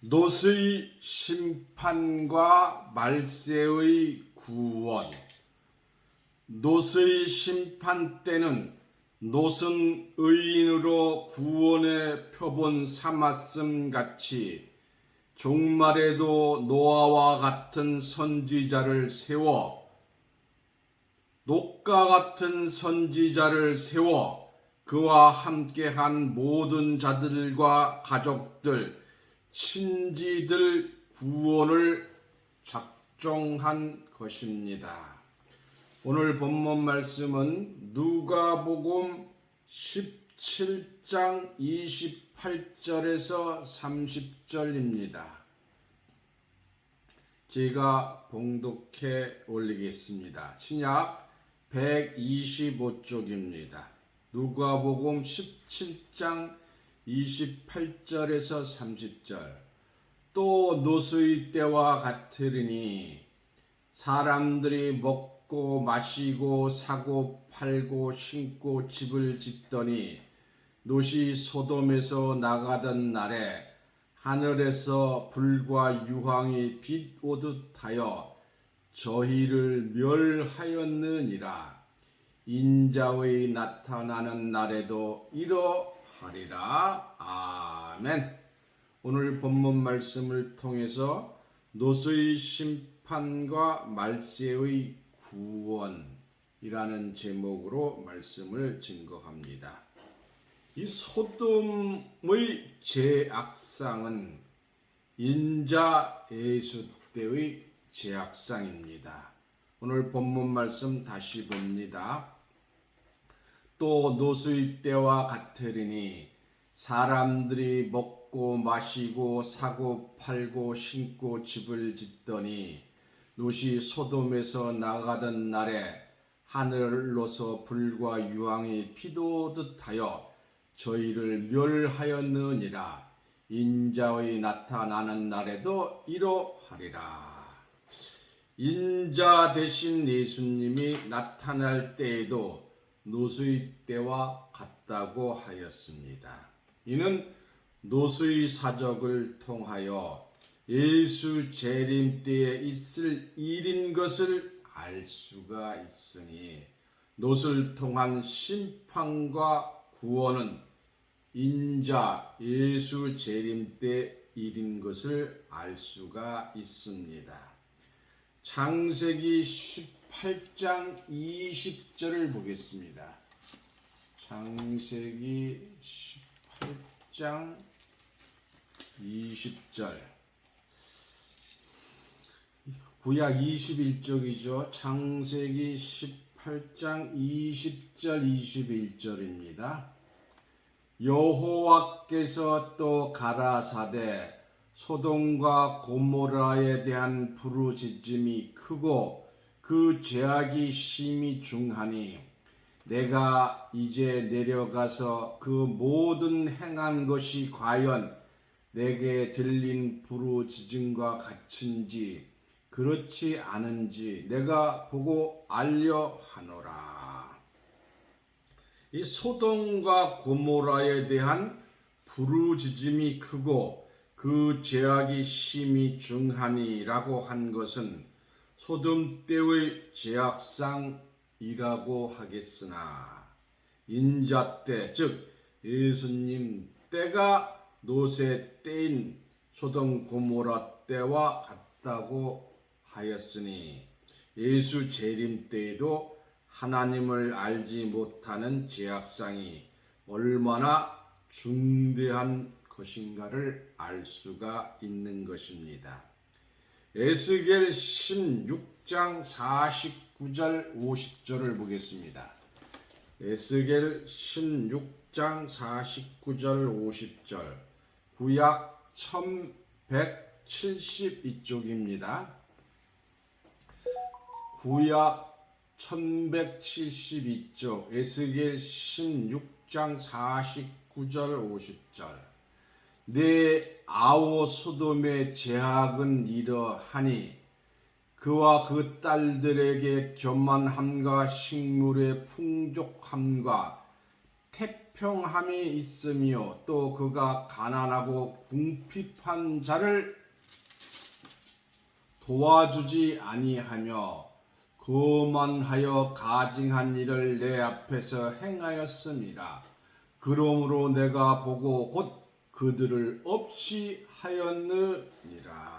롯의 심판과 말세의 구원. 롯의 심판 때는 롯은 의인으로 구원의 표본 삼았음 같이 종말에도 노아와 같은 선지자를 세워 롯과 같은 선지자를 세워 그와 함께한 모든 자들과 가족들, 친지들 구원을 작정한 것입니다. 오늘 본문 말씀은 누가복음 17장 28절에서 30절입니다. 제가 봉독해 올리겠습니다. 신약 125쪽입니다. 누가복음 17장 28절에서 30절. 또 롯의 때와 같으리니 사람들이 먹고 마시고 사고 팔고 신고 집을 짓더니 롯이 소돔에서 나가던 날에 하늘에서 불과 유황이 빛 오듯 하여 저희를 멸하였느니라. 인자의 나타나는 날에도 이러하리라. 아멘. 오늘 본문 말씀을 통해서 롯의 심판과 말세의 구원이라는 제목으로 말씀을 증거합니다. 이 소돔의 죄악상은 인자 예수 때의 죄악상입니다. 오늘 본문 말씀 다시 봅니다. 또 롯의 때와 같으리니 사람들이 먹고 마시고 사고 팔고 신고 집을 짓더니 롯이 소돔에서 나가던 날에 하늘로서 불과 유황이 피도듯 하여 저희를 멸하였느니라. 인자의 나타나는 날에도 이러하리라. 인자 대신 예수님이 나타날 때에도 롯의 때와 같다고 하였습니다. 이는 롯의 사적을 통하여 예수 재림 때에 있을 일인 것을 알 수가 있으니 롯을 통한 심판과 구원은 인자 예수 재림 때 일인 것을 알 수가 있습니다. 창세기 18장 20절을 보겠습니다. 창세기 18장 20절. 구약 21쪽이죠. 창세기 18장 20절 21절입니다. 여호와께서 또 가라사대 소돔과 고모라에 대한 부르짖음이 크고 그 죄악이 심히 중하니 내가 이제 내려가서 그 모든 행한 것이 과연 내게 들린 부르짖음과 같은지 그렇지 않은지 내가 보고 알려 하노라. 이 소돔과 고모라에 대한 부르짖음이 크고 그 죄악이 심히 중하니라고 한 것은 소돔 때의 죄악상이라고 하겠으나 인자 때, 즉 예수님 때가 롯의 때인 소돔 고모라 때와 같다고 하였으니 예수 재림 때에도 하나님을 알지 못하는 죄악상이 얼마나 중대한 것인가를 알 수가 있는 것입니다. 에스겔 16장 49절 50절을 보겠습니다. 에스겔 16장 49절 50절. 구약 1172쪽입니다. 구약 1172쪽 에스겔 16장 49절 50절. 내 아오 소돔의 죄악은 이러하니 그와 그 딸들에게 교만함과 식물의 풍족함과 태평함이 있으며 또 그가 가난하고 궁핍한 자를 도와주지 아니하며 거만하여 가증한 일을 내 앞에서 행하였음이라. 그러므로 내가 보고 곧 그들을 없이 하였느니라.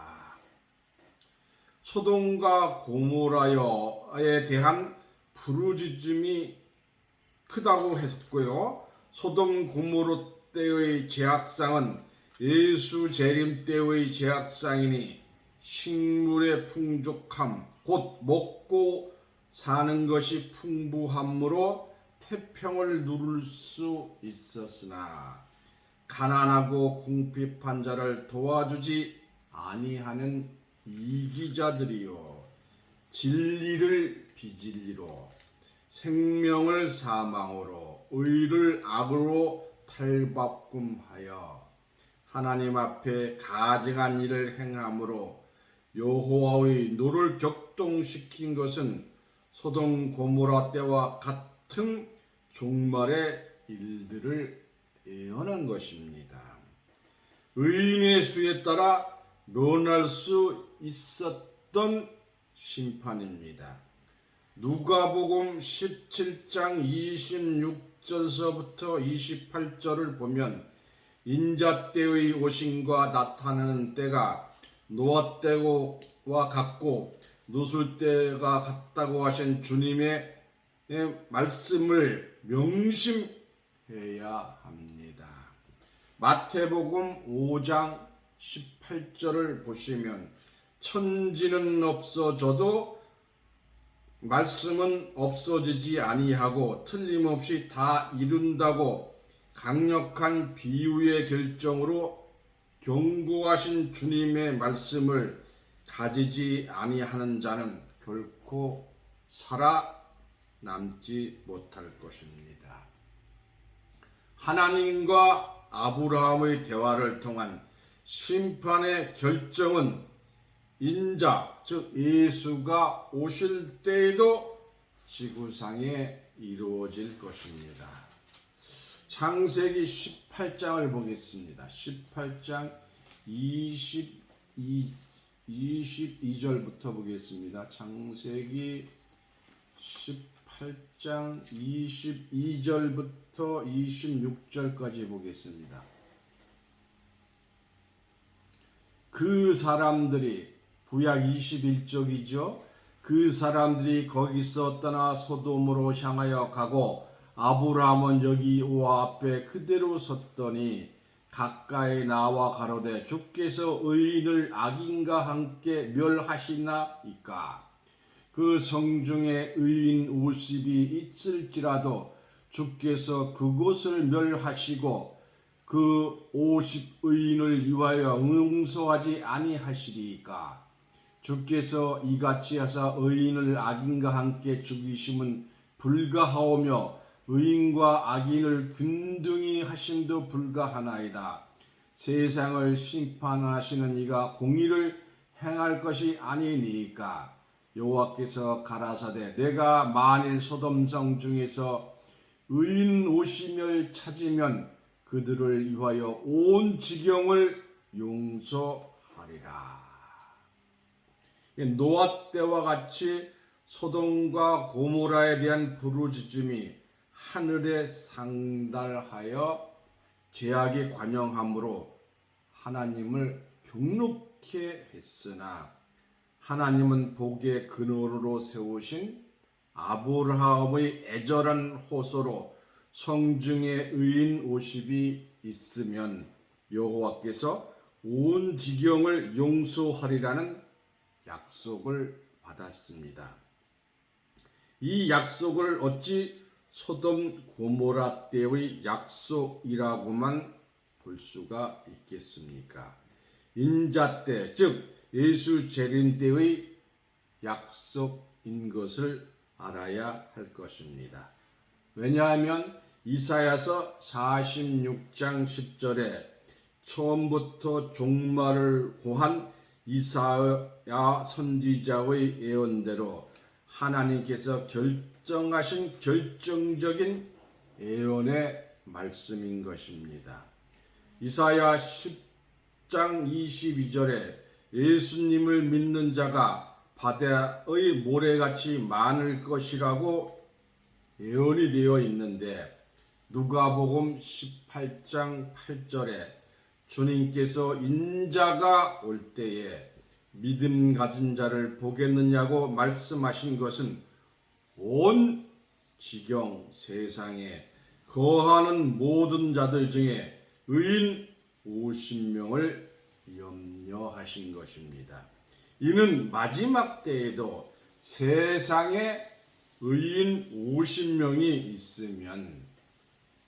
소돔과 고모라에 대한 부르짖음이 크다고 했고요. 소돔 고모라 때의 제약상은 예수 재림 때의 제약상이니 식물의 풍족함 곧 먹고 사는 것이 풍부함으로 태평을 누릴 수 있었으나 가난하고 궁핍한 자를 도와주지 아니하는 이기자들이요 진리를 비진리로 생명을 사망으로 의를 악으로 탈바꿈하여 하나님 앞에 가증한 일을 행함으로 여호와의 노를 격동시킨 것은 소돔 고모라 때와 같은 종말의 일들을 예언한 것입니다. 의인의 수에 따라 면할 수 있었던 심판입니다. 누가복음 17장 26절서부터 28절을 보면 인자 때의 오심과 나타나는 때가 노아 때와 같고 노술 때가 같다고 하신 주님의 말씀을 명심해야 합니다. 마태복음 5장 18절을 보시면 천지는 없어져도 말씀은 없어지지 아니하고 틀림없이 다 이룬다고 강력한 비유의 결정으로 경고하신 주님의 말씀을 가지지 아니하는 자는 결코 살아남지 못할 것입니다. 하나님과 아브라함의 대화를 통한 심판의 결정은 인자 즉 예수가 오실 때에도 지구상에 이루어질 것입니다. 창세기 18장을 보겠습니다. 18장 22절부터 보겠습니다. 창세기 18장 22절부터 26절까지 보겠습니다. 그 사람들이 구약 21쪽이죠. 그 사람들이 거기서 떠나 소돔으로 향하여 가고 아브라함은 여기 오와 앞에 그대로 섰더니 가까이 나와 가로되 주께서 의인을 악인과 함께 멸하시나이까. 그 성중에 의인 50이 있을지라도 주께서 그곳을 멸하시고 그 50의인을 위하여 용서하지 아니하시리이까. 주께서 이같이 하사 의인을 악인과 함께 죽이심은 불가하오며 의인과 악인을 균등히 하심도 불가하나이다. 세상을 심판하시는 이가 공의를 행할 것이 아니니까. 여호와께서 가라사대 내가 만일 소돔성 중에서 의인 50명을 찾으면 그들을 위하여 온 지경을 용서하리라. 노아 때와 같이 소돔과 고모라에 대한 부르짖음이 하늘에 상달하여 죄악이 관영함으로 하나님을 경록케 했으나 하나님은 복의 근원으로 세우신 아브라함의 애절한 호소로 성중에 의인 50이 있으면 여호와께서 온 지경을 용서하리라는 약속을 받았습니다. 이 약속을 어찌 소돔 고모라 때의 약속이라고만 볼 수가 있겠습니까? 인자 때, 즉 예수 재림 때의 약속인 것을 알아야 할 것입니다. 왜냐하면 이사야서 46장 10절에 처음부터 종말을 고한 이사야 선지자의 예언대로 하나님께서 결정하신 결정적인 예언의 말씀인 것입니다. 이사야 10장 22절에 예수님을 믿는 자가 바다의 모래같이 많을 것이라고 예언이 되어 있는데, 누가복음 18장 8절에 주님께서 인자가 올 때에 믿음 가진 자를 보겠느냐고 말씀하신 것은 온 지경 세상에 거하는 모든 자들 중에 의인 50명을 염려하신 것입니다. 이는 마지막 때에도 세상에 의인 50명이 있으면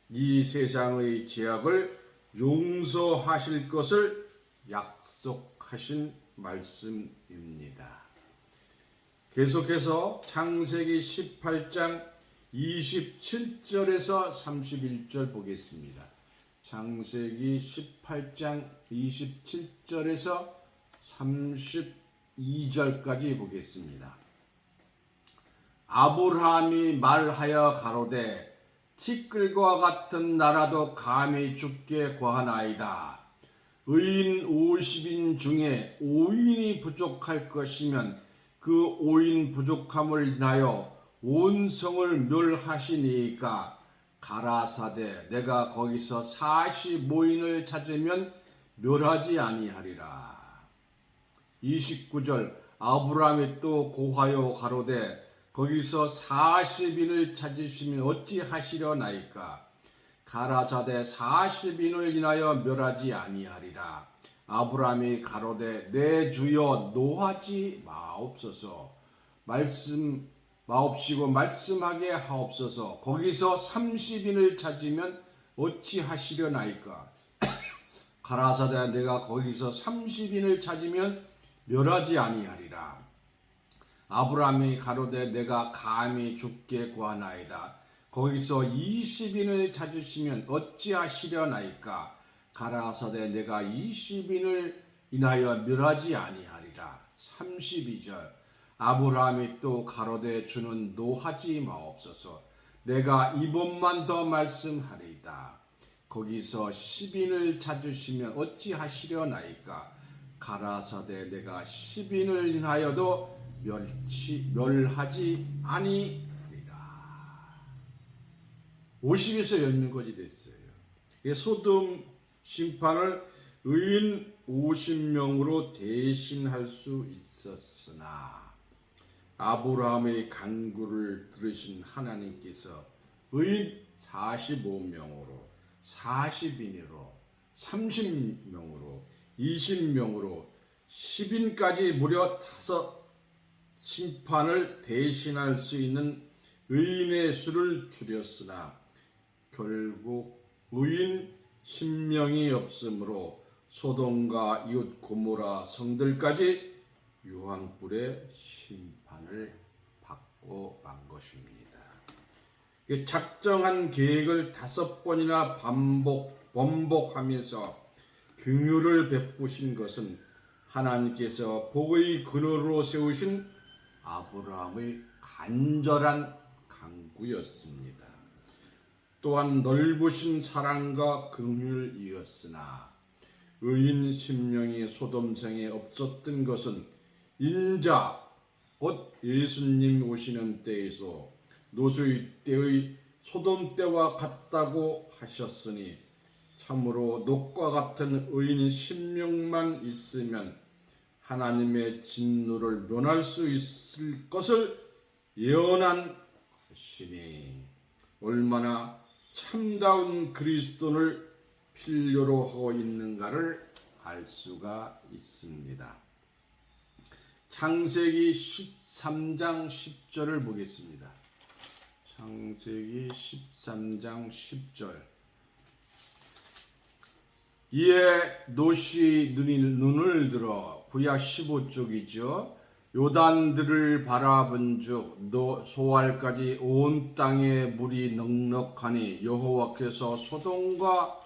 이 세상의 죄악을 용서하실 것을 약속하신 말씀입니다. 계속해서 창세기 18장 27절에서 31절 보겠습니다. 창세기 18장 27절에서 32절까지 보겠습니다. 아브라함이 말하여 가로되 티끌과 같은 나라도 감히 죽게 구하나이다. 의인 50인 중에 5인이 부족할 것이면 그 5인 부족함을 인하여 온 성을 멸하시니까 가라사대 내가 거기서 45인을 찾으면 멸하지 아니하리라. 29절 아브라함이 또 고하여 가로되 거기서 40인을 찾으시면 어찌하시려나이까. 가라사대 40인을 인하여 멸하지 아니하리라. 아브라함이 가로되 내 주여 노하지 마옵소서. 마옵시고 말씀하게 하옵소서. 거기서 30인을 찾으면 어찌하시려나이까. 가라사대 내가 거기서 30인을 찾으면 멸하지 아니하리라. 아브라함이 가로되 내가 감히 죽게 구하나이다. 거기서 20인을 찾으시면 어찌하시려나이까. 가라사대 내가 20인을 인하여 멸하지 아니하리라. 32절 아브라함이 또 가로되 주는 노하지 마옵소서. 내가 이번만 더 말씀하리이다. 거기서 10인을 찾으시면 어찌하시려나이까. 가라사대 내가 10인을 인하여도 멸하지 아니하리라. 50에서 열명까지 됐어요. 소돔 심판을 의인 50명으로 대신할 수 있었으나 아브라함의 간구를 들으신 하나님께서 의인 45명으로 40인으로 30명으로 20명으로 10인까지 무려 5 심판을 대신할 수 있는 의인의 수를 줄였으나 결국 의인 10명이 없으므로 소돔과 이웃 고모라 성들까지 유황불의 심판을 받고 만 것입니다. 작정한 계획을 5번이나 번복하면서 긍휼을 베푸신 것은 하나님께서 복의 근원으로 세우신 아브라함의 간절한 간구였습니다. 또한 넓으신 사랑과 긍휼이었으나 의인 10명이 소돔성에 없었던 것은 인자 곧 예수님 오시는 때에서 노소의 때의 소돔 때와 같다고 하셨으니 참으로 녹과 같은 의인 10명만 있으면 하나님의 진노를 면할 수 있을 것을 예언한 것이니 얼마나 참다운 그리스도를 필요로 하고 있는가를 알 수가 있습니다. 창세기 13장 10절을 보겠습니다. 창세기 13장 10절 이에 롯이 눈을 들어 구약 15쪽이죠. 요단들을 바라본즉 소알까지 온 땅에 물이 넉넉하니 여호와께서 소돔과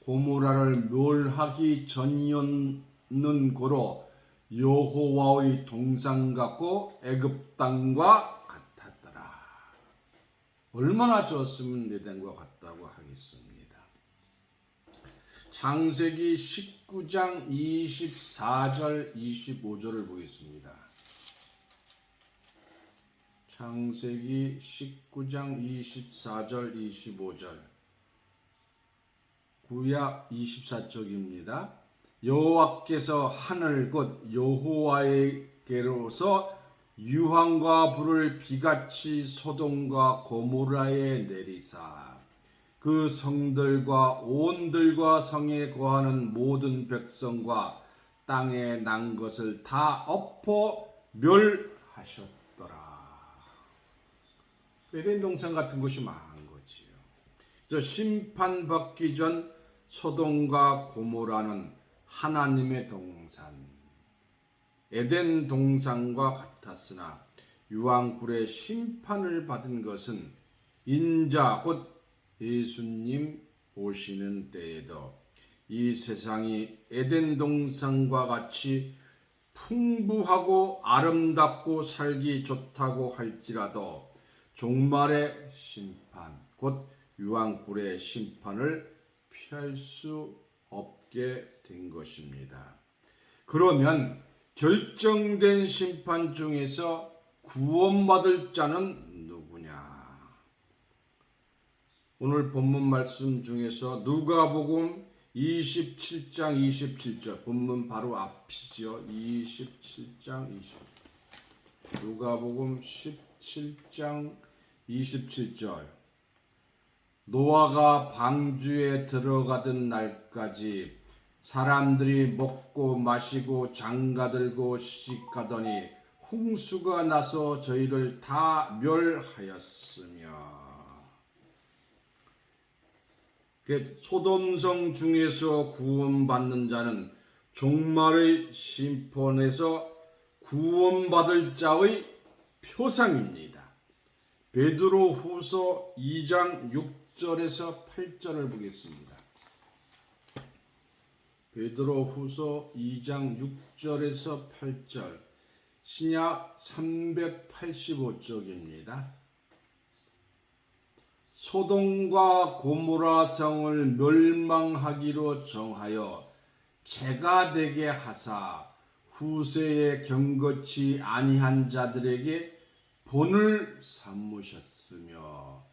고모라를 멸하기 전이었는 고로 여호와의 동상 같고 애굽 땅과 같았더라. 얼마나 좋았으면 내 땅과 같다고 하겠습니까? 창세기 19장 24절 25절을 보겠습니다. 창세기 19장 24절 25절 구약 24쪽입니다. 여호와께서 하늘 곧 여호와에게로서 유황과 불을 비같이 소돔과 고모라에 내리사 그 성들과 온들과 성에 거하는 모든 백성과 땅에 난 것을 다 엎어 멸하셨더라. 에덴 동산 같은 곳이 망한 거지요. 그래서 심판받기 전 소돔과 고모라는 하나님의 동산, 에덴 동산과 같았으나 유황불의 심판을 받은 것은 인자 곧 예수님 오시는 때에도 이 세상이 에덴 동산과 같이 풍부하고 아름답고 살기 좋다고 할지라도 종말의 심판, 곧 유황불의 심판을 피할 수 없게 된 것입니다. 그러면 결정된 심판 중에서 구원받을 자는 누구냐? 오늘 본문 말씀 중에서 누가복음 27장 27절, 본문 바로 앞이죠. 27장 20절. 누가복음 17장 27절. 노아가 방주에 들어가던 날까지 사람들이 먹고 마시고 장가들고 시집가더니 홍수가 나서 저희를 다 멸하였으며. 소돔성 중에서 구원받는 자는 종말의 심판에서 구원받을 자의 표상입니다. 베드로 후서 2장 6절에서 8절을 보겠습니다. 베드로 후서 2장 6절에서 8절, 신약 385쪽입니다. 소돔과 고모라 성을 멸망하기로 정하여 재가 되게 하사 후세에 경거치 아니한 자들에게 본을 삼으셨으며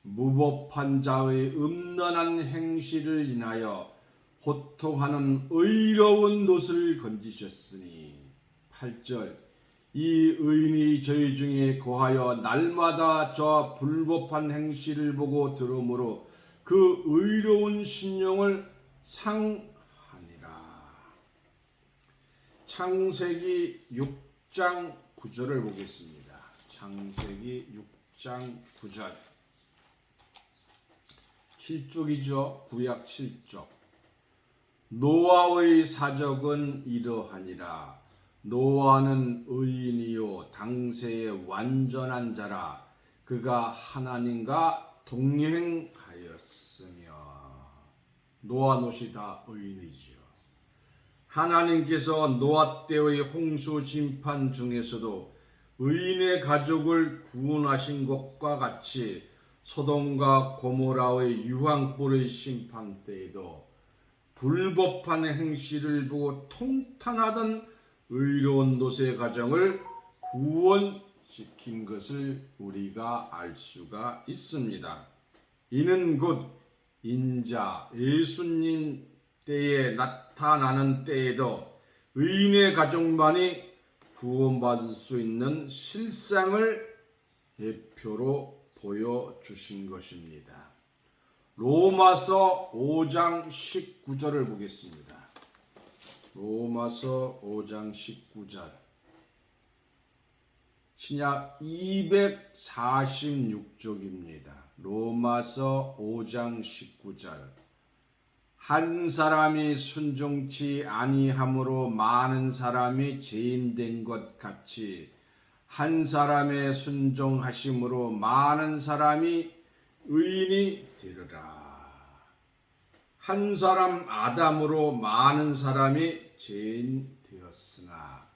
무법한 자의 음란한 행실을 인하여 호통하는 의로운 돛을 건지셨으니. 8절. 이 의인이 저희 중에 거하여 날마다 저 불법한 행실을 보고 들으므로 그 의로운 심령을 상하니라. 창세기 6장 9절을 보겠습니다. 창세기 6장 9절. 7쪽이죠. 구약 7쪽. 노아의 사적은 이러하니라. 노아는 의인이요 당세의 완전한 자라. 그가 하나님과 동행하였으며. 노아 노시 다 의인이죠. 하나님께서 노아 때의 홍수 심판 중에서도 의인의 가족을 구원하신 것과 같이 소돔과 고모라의 유황불의 심판 때에도 불법한 행실을 보고 통탄하던 의로운 롯의 가정을 구원시킨 것을 우리가 알 수가 있습니다. 이는 곧 인자 예수님 때에 나타나는 때에도 의인의 가족만이 구원받을 수 있는 실상을 대표로 보여주신 것입니다. 로마서 5장 19절을 보겠습니다. 로마서 5장 19절. 신약 246쪽입니다. 로마서 5장 19절. 한 사람이 순종치 아니함으로 많은 사람이 죄인된 것 같이 한 사람의 순종하심으로 많은 사람이 의인이 되리라. 한 사람 아담으로 많은 사람이 죄인 되었으나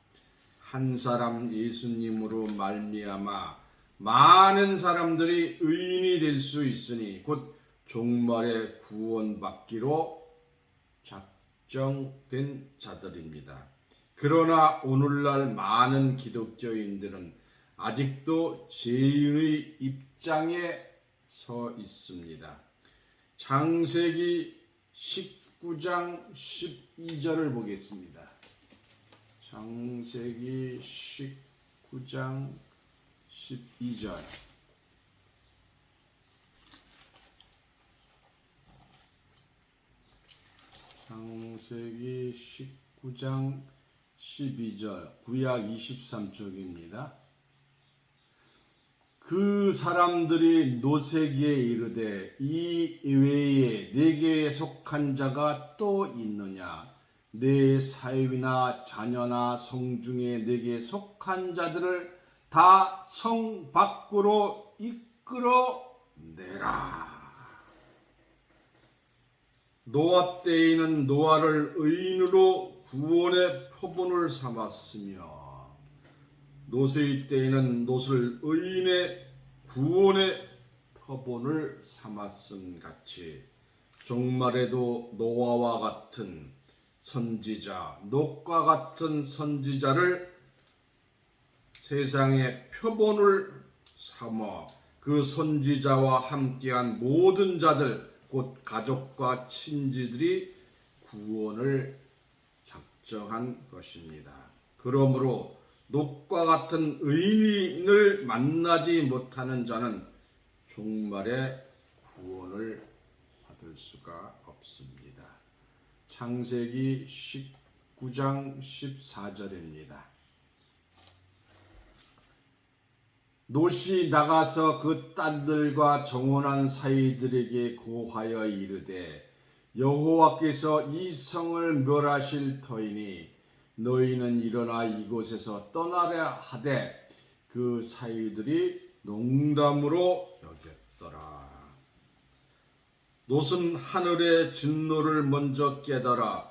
한 사람 예수님으로 말미암아 많은 사람들이 의인이 될 수 있으니 곧 종말에 구원받기로 입증된 자들입니다. 그러나 오늘날 많은 기독교인들은 아직도 죄인의 입장에 서 있습니다. 창세기 19장 12절을 보겠습니다. 창세기 19장 12절. 창세기 19장 12절 구약 23쪽입니다. 그 사람들이 노새기에 이르되 이 외에 내게 속한 자가 또 있느냐? 내 사위나 자녀나 성 중에 내게 속한 자들을 다 성 밖으로 이끌어내라. 노아 때에는 노아를 의인으로 구원의 표본을 삼았으며 롯의 때에는 롯을 의인의 구원의 표본을 삼았음 같이 종말에도 노아와 같은 선지자, 롯과 같은 선지자를 세상의 표본을 삼아 그 선지자와 함께한 모든 자들 곧 가족과 친지들이 구원을 작정한 것입니다. 그러므로 롯과 같은 의인을 만나지 못하는 자는 종말에 구원을 받을 수가 없습니다. 창세기 19장 14절입니다. 롯이 나가서 그 딸들과 정혼한 사이들에게 고하여 이르되 여호와께서 이 성을 멸하실 터이니 너희는 일어나 이곳에서 떠나려 하되 그 사이들이 농담으로 여겼더라. 롯은 하늘의 진노를 먼저 깨달아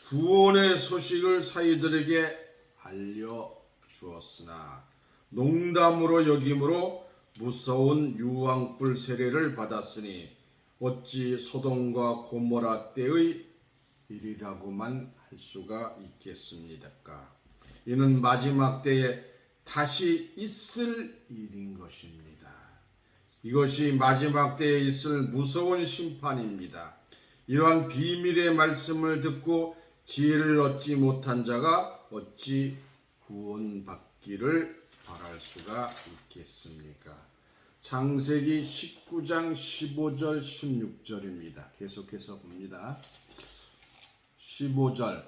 구원의 소식을 사이들에게 알려주었으나 농담으로 여김으로 무서운 유황불 세례를 받았으니 어찌 소돔과 고모라 때의 일이라고만 할 수가 있겠습니까? 이는 마지막 때에 다시 있을 일인 것입니다. 이것이 마지막 때에 있을 무서운 심판입니다. 이러한 비밀의 말씀을 듣고 지혜를 얻지 못한 자가 어찌 구원받기를 바랄 수가 있겠습니까? 창세기 19장 15절 16절입니다. 계속해서 봅니다. 15절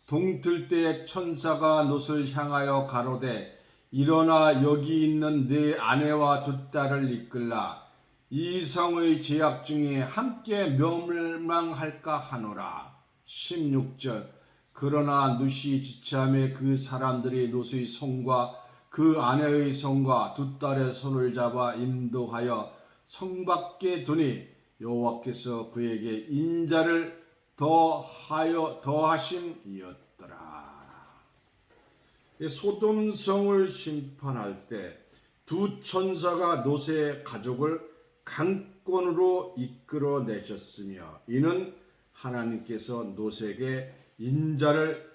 동틀 때에 천사가 롯을 향하여 가로되 일어나 여기 있는 네 아내와 두 딸을 이끌라 이 성의 죄악 중에 함께 멸망할까 하노라. 16절 그러나 롯이 지체함에 그 사람들이 롯의 손과 그 아내의 손과 두 딸의 손을 잡아 인도하여 성 밖에 두니 여호와께서 그에게 인자를 더하심이었더라. 소돔성을 심판할 때 두 천사가 롯의 가족을 강권으로 이끌어내셨으며 이는 하나님께서 롯에게 인자를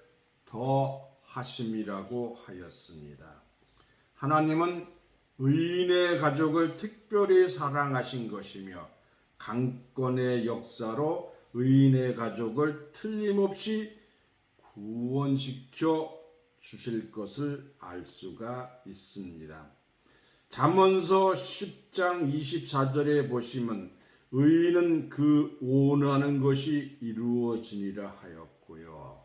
더하심이라고 하였습니다. 하나님은 의인의 가족을 특별히 사랑하신 것이며 강권의 역사로 의인의 가족을 틀림없이 구원시켜 주실 것을 알 수가 있습니다. 잠언서 10장 24절에 보시면 의인은 그 원하는 것이 이루어지니라 하였고요.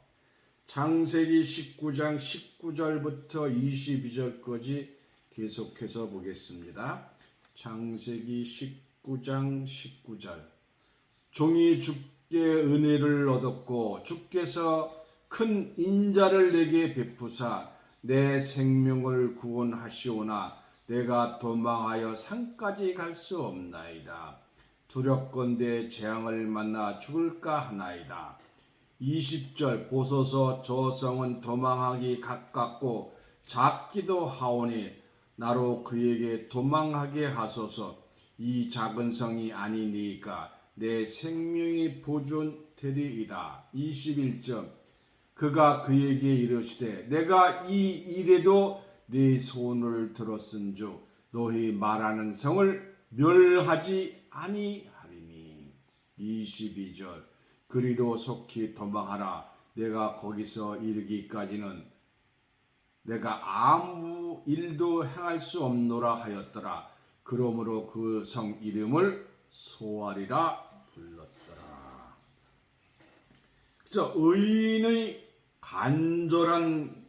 창세기 19장 19절부터 22절까지 계속해서 보겠습니다. 창세기 19장 19절 종이 주께 은혜를 얻었고 주께서 큰 인자를 내게 베푸사 내 생명을 구원하시오나 내가 도망하여 산까지 갈 수 없나이다. 두렵건대 재앙을 만나 죽을까 하나이다. 20절 보소서 저 성은 도망하기 가깝고 작기도 하오니 나로 그에게 도망하게 하소서. 이 작은 성이 아니니까 내 생명이 보존되리이다. 21절 그가 그에게 이르시되 내가 이 일에도 네 소원을 들었은즉 너희 말하는 성을 멸하지 아니하리니. 22절 그리로 속히 도망하라. 내가 거기서 이르기까지는 내가 아무 일도 행할 수 없노라 하였더라. 그러므로 그 성 이름을 소알이라 불렀더라. 그래서 의인의 간절한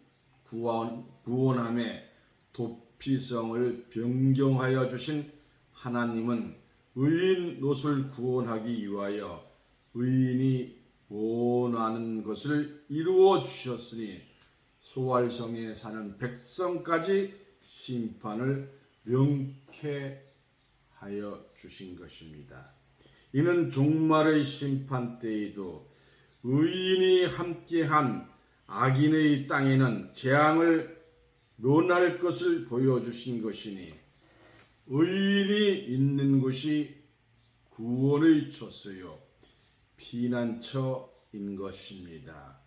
구원함에 도피성을 변경하여 주신 하나님은 의인 롯을 구원하기 위하여 의인이 원하는 것을 이루어 주셨으니 소알성에 사는 백성까지 심판을 명쾌하여 주신 것입니다. 이는 종말의 심판 때에도 의인이 함께한 악인의 땅에는 재앙을 면할 것을 보여주신 것이니 의인이 있는 곳이 구원의 처소요 피난처인 것입니다.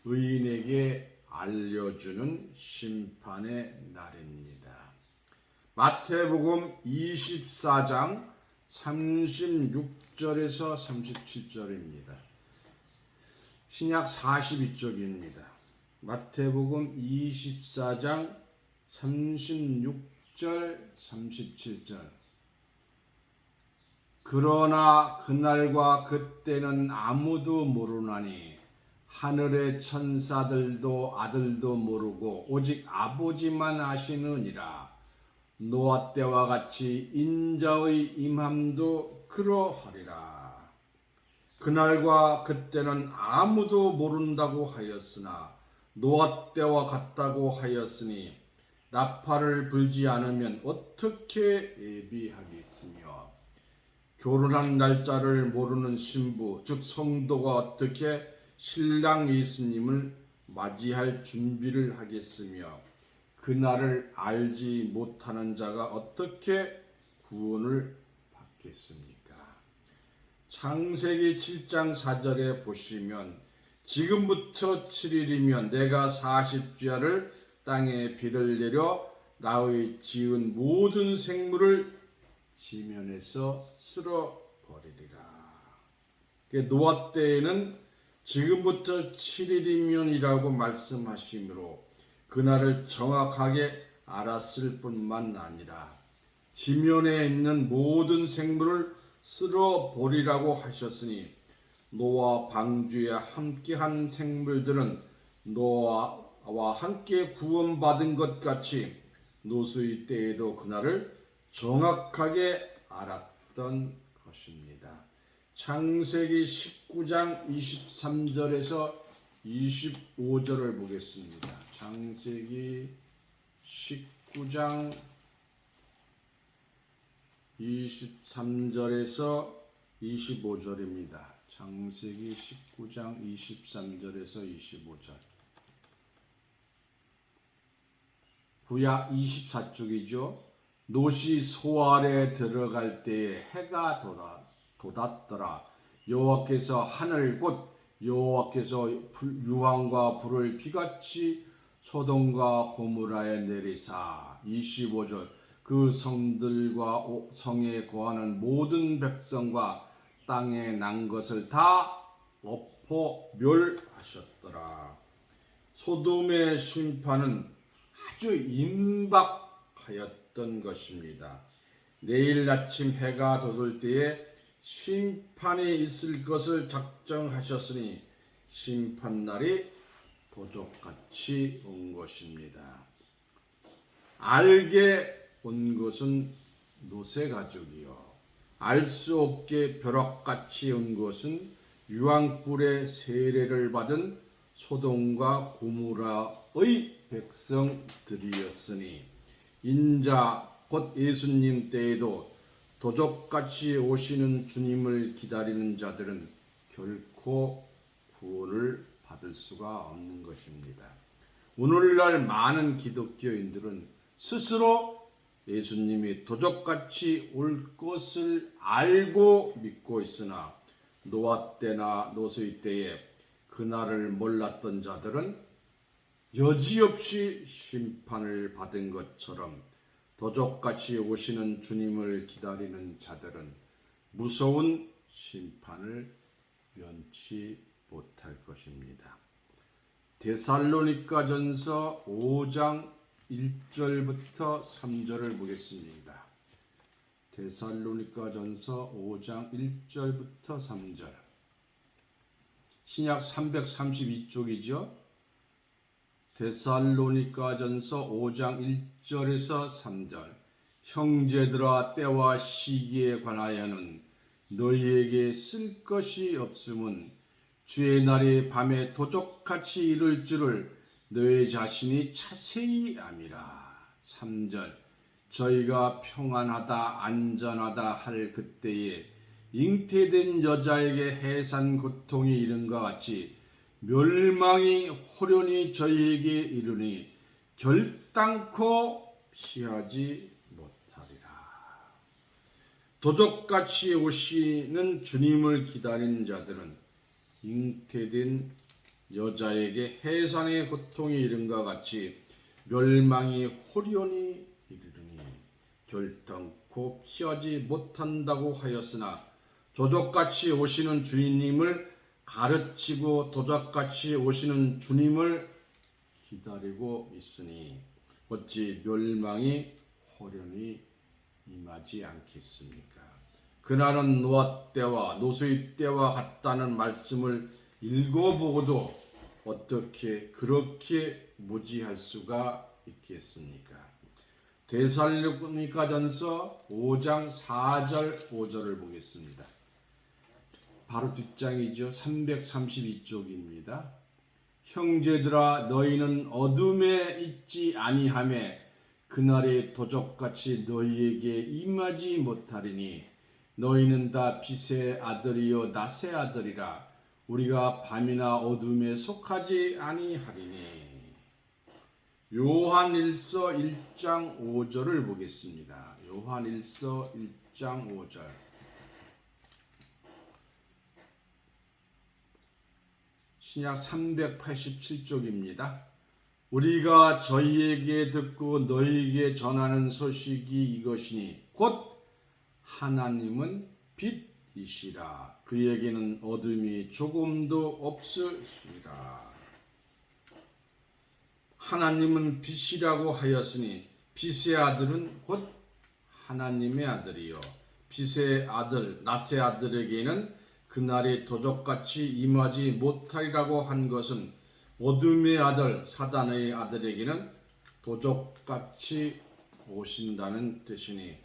의인에게 알려주는 심판의 날입니다. 마태복음 24장 36절에서 37절입니다. 신약 42쪽입니다. 마태복음 24장 36절 37절 그러나 그날과 그때는 아무도 모르나니 하늘의 천사들도 아들도 모르고 오직 아버지만 아시느니라. 노아 때와 같이 인자의 임함도 그러하리라. 그날과 그때는 아무도 모른다고 하였으나 노아 때와 같다고 하였으니 나팔을 불지 않으면 어떻게 예비하겠으며 결혼한 날짜를 모르는 신부 즉 성도가 어떻게 신랑 예수님을 맞이할 준비를 하겠으며 그날을 알지 못하는 자가 어떻게 구원을 받겠습니까? 창세기 7장 4절에 보시면 지금부터 7일이면 내가 40주야를 땅에 비를 내려 나의 지은 모든 생물을 지면에서 쓸어버리리라. 노아 때에는 지금부터 7일이면이라고 말씀하시므로 그날을 정확하게 알았을 뿐만 아니라 지면에 있는 모든 생물을 쓸어버리라고 하셨으니 노아 방주에 함께한 생물들은 노아와 함께 구원받은 것 같이 노수의 때에도 그날을 정확하게 알았던 것입니다. 창세기 19장 23절에서 25절을 보겠습니다. 창세기 19장 23절에서 25절입니다. 창세기 19장 23절에서 25절. 구약 24쪽이죠. 롯이 소알에 들어갈 때에 해가 돋았더라. 여호와께서 하늘 곧 여호와께서 유황과 불을 비같이 소돔과 고모라에 내리사. 25절 그 성들과 성에 거하는 모든 백성과 땅에 난 것을 다 엎어 멸하셨더라. 소돔의 심판은 아주 임박하였던 것입니다. 내일 아침 해가 돋을 때에 심판이 있을 것을 작정하셨으니 심판날이 도적같이 온 것입니다. 알게 온 것은 롯의 가족이요 알 수 없게 벼락같이 온 것은 유황불의 세례를 받은 소돔과 고모라의 백성들이었으니 인자 곧 예수님 때에도 도적같이 오시는 주님을 기다리는 자들은 결코 구원을 받을 수가 없는 것입니다. 오늘날 많은 기독교인들은 스스로 예수님이 도적같이 올 것을 알고 믿고 있으나 노아 때나 노소의 때에 그날을 몰랐던 자들은 여지없이 심판을 받은 것처럼 도적같이 오시는 주님을 기다리는 자들은 무서운 심판을 면치 못할 것입니다. 데살로니가전서 5장 1절부터 3절을 보겠습니다. 데살로니가전서 5장 1절부터 3절. 신약 332쪽이죠. 데살로니가전서 5장 1절에서 3절. 형제들아, 때와 시기에 관하여는 너희에게 쓸 것이 없음은 주의 날이 밤에 도적같이 이를 줄을 너희 자신이 자세히 암이라. 3절. 저희가 평안하다 안전하다 할 그때에 잉태된 여자에게 해산 고통이 이른과 같이 멸망이 호련히 저희에게 이르니 결단코 피하지 못하리라. 도적같이 오시는 주님을 기다리는 자들은 잉태된 여자에게 해산의 고통이 이른과 같이 멸망이 호련히 이르니 결단코 피하지 못한다고 하였으나 도적같이 오시는 주님을 가르치고 도적같이 오시는 주님을 기다리고 있으니 어찌 멸망이 호련히 임하지 않겠습니까? 그날은 노아 때와 노소의 때와 같다는 말씀을 읽어보고도 어떻게 그렇게 무지할 수가 있겠습니까? 데살로니가전서 5장 4절 5절을 보겠습니다. 바로 뒷장이죠. 332쪽입니다. 형제들아, 너희는 어둠에 있지 아니하매 그날의 도적같이 너희에게 임하지 못하리니 너희는 다 빛의 아들이요 낮의 아들이라. 우리가 밤이나 어둠에 속하지 아니하리니. 요한일서 1장 5절을 보겠습니다. 요한일서 1장 5절. 신약 387쪽입니다. 우리가 저희에게 듣고 너희에게 전하는 소식이 이것이니 곧 하나님은 빛이시라. 그에게는 어둠이 조금도 없으시라. 하나님은 빛이라고 하였으니 빛의 아들은 곧 하나님의 아들이요 빛의 아들 낮의 아들에게는 그날이 도적같이 임하지 못하리라고 한 것은 어둠의 아들 사단의 아들에게는 도적같이 오신다는 뜻이니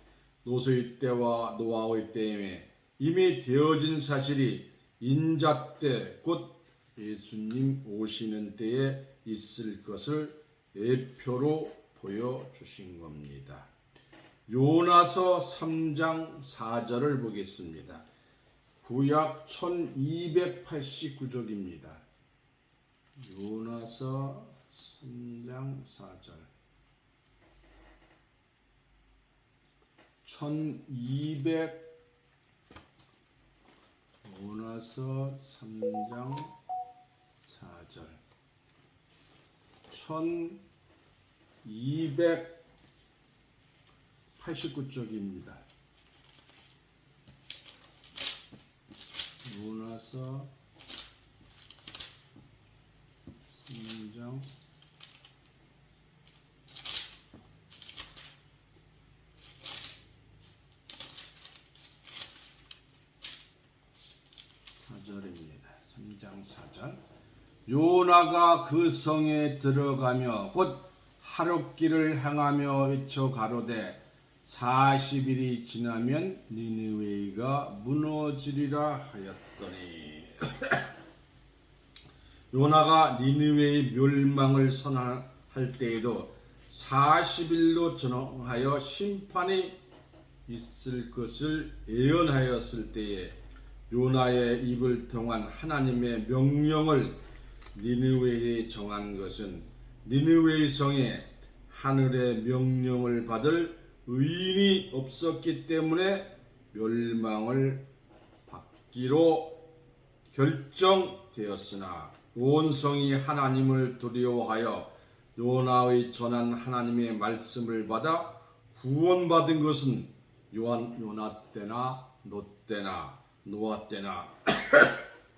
노소의 때와 노아의 때에 이미 되어진 사실이 인자 때 곧 예수님 오시는 때에 있을 것을 예표로 보여주신 겁니다. 요나서 3장 4절을 보겠습니다. 구약 1289쪽입니다. 요나서 3장 4절. 1200 요나서 3장 4절. 1289쪽입니다. 요나서 3장 4절입니다. 3장 4절. 요나가 그 성에 들어가며 곧 하룻길을 향하며 외쳐 가로되 40일이 지나면 니느웨이가 무너지리라 하였더니 요나가 니느웨의 멸망을 선언할 때에도 40일로 전하여 심판이 있을 것을 예언하였을 때에 요나의 입을 통한 하나님의 명령을 니느웨에 정한 것은 니느웨 성에 하늘의 명령을 받을 의인이 없었기 때문에 멸망을 받기로 결정되었으나 온 성이 하나님을 두려워하여 요나의 전한 하나님의 말씀을 받아 구원받은 것은 요나 때나 노아 때나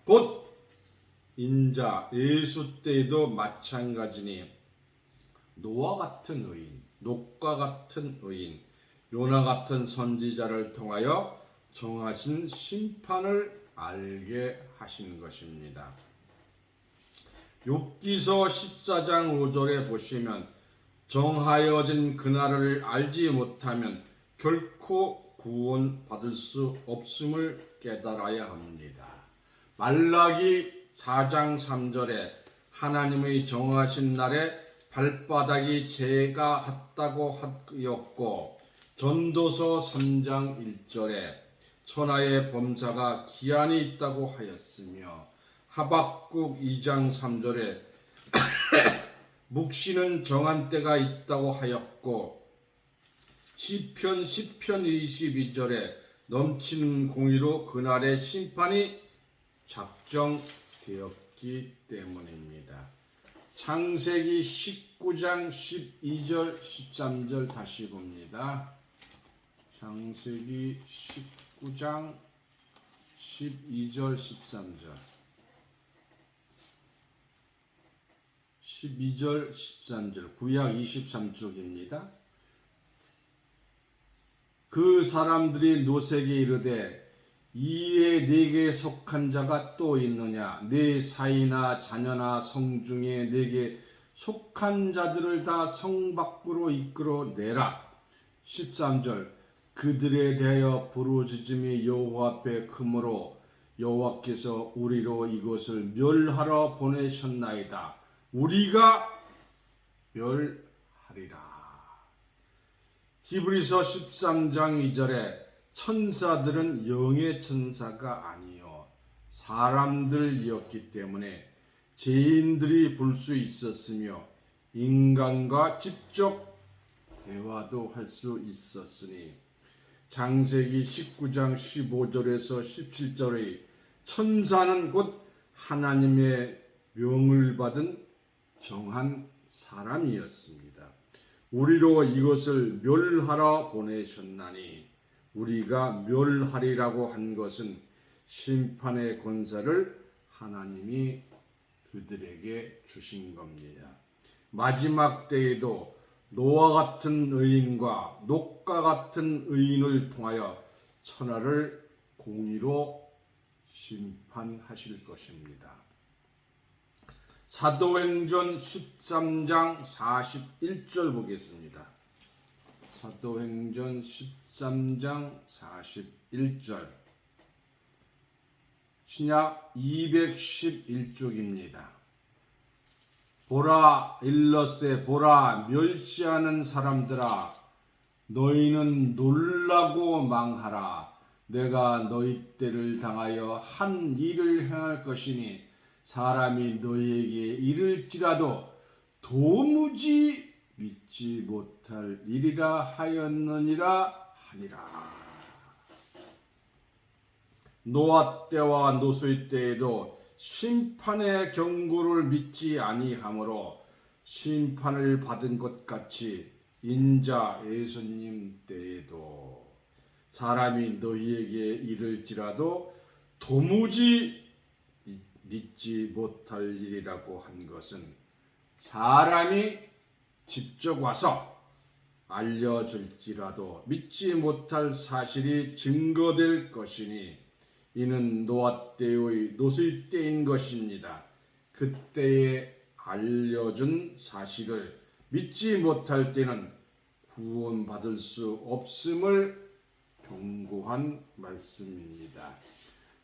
곧 인자 예수 때에도 마찬가지니 노아 같은 의인, 녹과 같은 의인, 요나 같은 선지자를 통하여 정하신 심판을 알게 하신 것입니다. 욥기서 14장 5절에 보시면 정하여진 그날을 알지 못하면 결코 구원받을 수 없음을 깨달아야 합니다. 말라기 4장 3절에 하나님의 정하신 날에 발바닥이 죄가 같다고 하였고, 전도서 3장 1절에 천하의 범사가 기한이 있다고 하였으며, 하박국 2장 3절에 묵시는 정한 때가 있다고 하였고, 시편 22절에 넘치는 공의로 그날의 심판이 작정되었기 때문입니다. 창세기 19장 12절 13절 다시 봅니다. 창세기 19장 12절 13절 12절 13절 구약 23쪽입니다. 그 사람들이 노색에 이르되 이에 네게 속한 자가 또 있느냐? 네 사이나 자녀나 성중에 네게 속한 자들을 다 성 밖으로 이끌어 내라. 13절 그들에 대하여 부르짖음이 여호와 앞에 크므로 여호와께서 우리로 이것을 멸하러 보내셨나이다. 우리가 멸하리라. 히브리서 13장 2절에 천사들은 영의 천사가 아니요 사람들이었기 때문에 죄인들이 볼 수 있었으며 인간과 직접 대화도 할 수 있었으니 창세기 19장 15절에서 17절의 천사는 곧 하나님의 명을 받은 정한 사람이었습니다. 우리로 이것을 멸하러 보내셨나니 우리가 멸하리라고 한 것은 심판의 권세를 하나님이 그들에게 주신 겁니다. 마지막 때에도 노아 같은 의인과 녹과 같은 의인을 통하여 천하를 공의로 심판하실 것입니다. 사도행전 13장 41절 보겠습니다. 사도행전 13장 41절 신약 211쪽입니다. 보라 일러스되 보라 멸시하는 사람들아 너희는 놀라고 망하라. 내가 너희 때를 당하여 한 일을 행할 것이니 사람이 너희에게 이를지라도 도무지 믿지 못할 일이라 하였느니라 하니라. 노아 때와 노소의 때에도 심판의 경고를 믿지 아니하므로 심판을 받은 것 같이 인자 예수님 때에도 사람이 너희에게 이를지라도 도무지 믿지 못할 일이라고 한 것은 사람이 직접 와서 알려줄지라도 믿지 못할 사실이 증거될 것이니 이는 노아 때의 노소의 때인 것입니다. 그때에 알려준 사실을 믿지 못할 때는 구원받을 수 없음을 경고한 말씀입니다.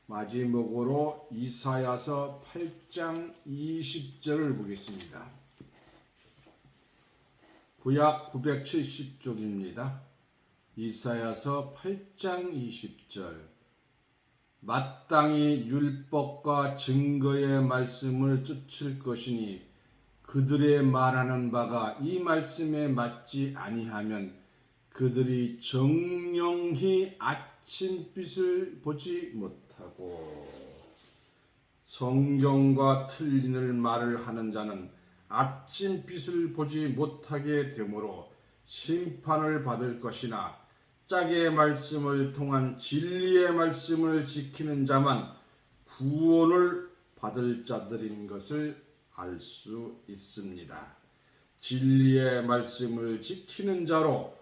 마지막으로 이사야서 8장 20절을 보겠습니다. 구약 970쪽입니다. 이사야서 8장 20절 마땅히 율법과 증거의 말씀을 쫓을 것이니 그들의 말하는 바가 이 말씀에 맞지 아니하면 그들이 정령히 아침빛을 보지 못하고 성경과 틀린 말을 하는 자는 아침빛을 보지 못하게 되므로 심판을 받을 것이나 짝의 말씀을 통한 진리의 말씀을 지키는 자만 구원을 받을 자들인 것을 알 수 있습니다. 진리의 말씀을 지키는 자로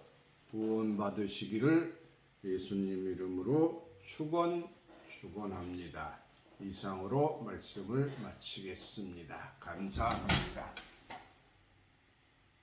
구원 받으시기를 예수님 이름으로 축원합니다. 이상으로 말씀을 마치겠습니다. 감사합니다.